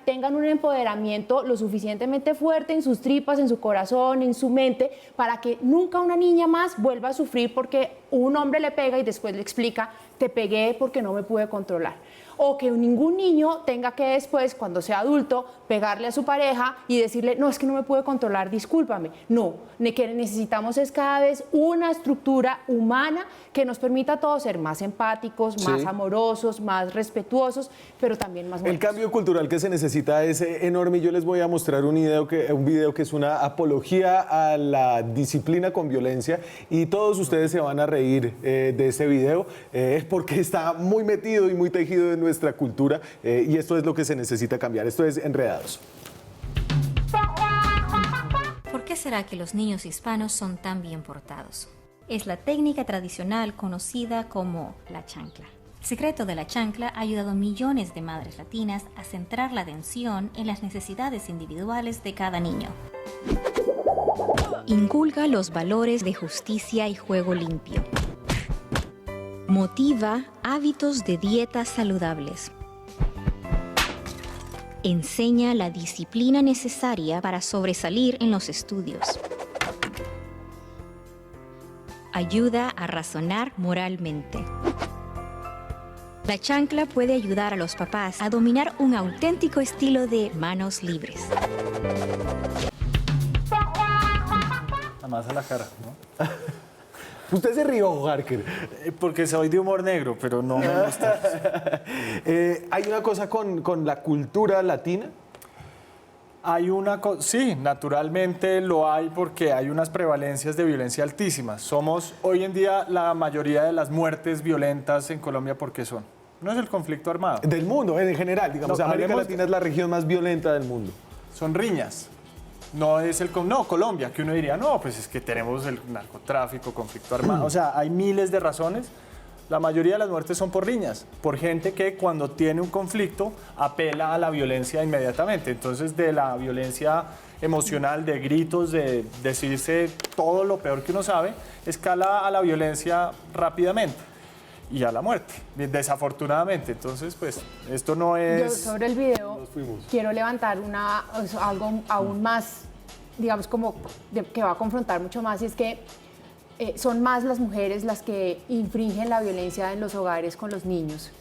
S2: tengan un empoderamiento lo suficientemente fuerte en sus tripas, en su corazón, en su mente, para que nunca una niña más vuelva a sufrir porque un hombre le pega y después le explica, te pegué porque no me pude controlar. O que ningún niño tenga que después, cuando sea adulto, pegarle a su pareja y decirle, no, es que no me pude controlar, discúlpame. No, que necesitamos es cada vez una estructura humana que nos permita a todos ser más empáticos, más amorosos, más respetuosos, pero también más buenos.
S1: El cambio cultural que se necesita es enorme y yo les voy a mostrar un video que es una apología a la disciplina con violencia y todos ustedes se van a reír de este video, es porque está muy metido y muy tejido en nuestra cultura y esto es lo que se necesita cambiar. Esto es Enredados.
S5: ¿Por qué será que los niños hispanos son tan bien portados? Es la técnica tradicional conocida como la chancla. El secreto de la chancla ha ayudado a millones de madres latinas a centrar la atención en las necesidades individuales de cada niño. Inculca los valores de justicia y juego limpio. Motiva hábitos de dietas saludables. Enseña la disciplina necesaria para sobresalir en los estudios. Ayuda a razonar moralmente. La chancla puede ayudar a los papás a dominar un auténtico estilo de manos libres.
S3: Nada más a la cara, ¿no?
S1: Usted se rió, Harker.
S3: Porque soy de humor negro, pero no me gusta.
S1: ¿Hay una cosa con la cultura latina?
S3: Hay una cosa, sí, naturalmente lo hay porque hay unas prevalencias de violencia altísimas. Somos hoy en día la mayoría de las muertes violentas en Colombia, ¿por qué son? No es el conflicto armado.
S1: Del mundo, en general, digamos,
S3: No,
S1: América
S3: hablemos-
S1: Latina es la región más violenta del mundo.
S3: Son riñas. No es Colombia, que uno diría, no, pues es que tenemos el narcotráfico, conflicto armado. O sea, hay miles de razones. La mayoría de las muertes son por riñas, por gente que cuando tiene un conflicto apela a la violencia inmediatamente. Entonces, de la violencia emocional, de gritos, de decirse todo lo peor que uno sabe, escala a la violencia rápidamente y a la muerte, desafortunadamente. Entonces, pues, esto no
S2: Yo
S3: es...
S2: sobre el video quiero levantar algo aún más, digamos, que va a confrontar mucho más, y es que son más las mujeres las que infringen la violencia en los hogares con los niños.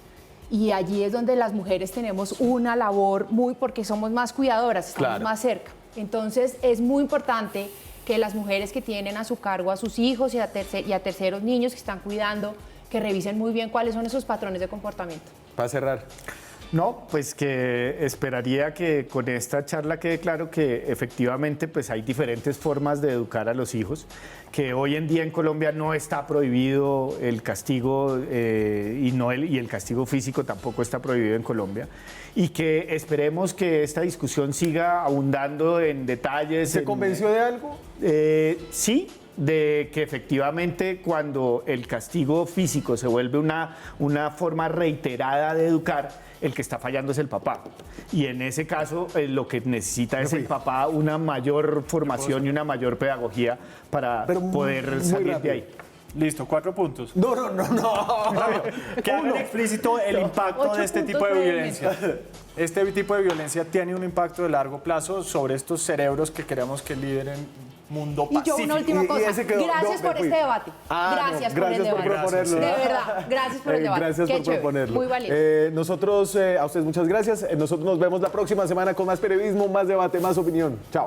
S2: Y allí es donde las mujeres tenemos una labor porque somos más cuidadoras, estamos
S1: Claro.
S2: más cerca. Entonces es muy importante que las mujeres que tienen a su cargo a sus hijos y a terceros niños que están cuidando, que revisen muy bien cuáles son esos patrones de comportamiento.
S1: Para cerrar.
S4: No, pues que esperaría que con esta charla quede claro que efectivamente pues hay diferentes formas de educar a los hijos, que hoy en día en Colombia no está prohibido el castigo y el castigo físico tampoco está prohibido en Colombia, y que esperemos que esta discusión siga abundando en detalles.
S1: ¿Se convenció de algo?
S4: Sí, de que efectivamente cuando el castigo físico se vuelve una forma reiterada de educar, el que está fallando es el papá. Y en ese caso lo que necesita es el papá una mayor formación y una mayor pedagogía para poder salir de ahí.
S3: Listo, 4 puntos.
S1: No.
S3: Que hagan explícito el impacto
S2: 8
S3: de este tipo
S2: puntos
S3: de
S2: realmente.
S3: violencia. Este tipo de violencia tiene un impacto de largo plazo sobre estos cerebros que queremos que lideren mundo
S2: Y yo
S3: pacífico.
S2: una última
S1: Y
S2: cosa,
S1: ese quedó-
S2: gracias
S1: no, me
S2: por
S1: fui.
S2: este debate.
S1: Ah, no,
S2: Gracias por el
S1: gracias por
S2: debate.
S1: proponerlo.
S2: De verdad, gracias por el debate.
S1: Gracias
S2: Qué
S1: por
S2: chévere,
S1: proponerlo.
S2: muy valioso.
S1: Nosotros, a ustedes muchas gracias. Nosotros nos vemos la próxima semana con más periodismo, más debate, más opinión. Chao.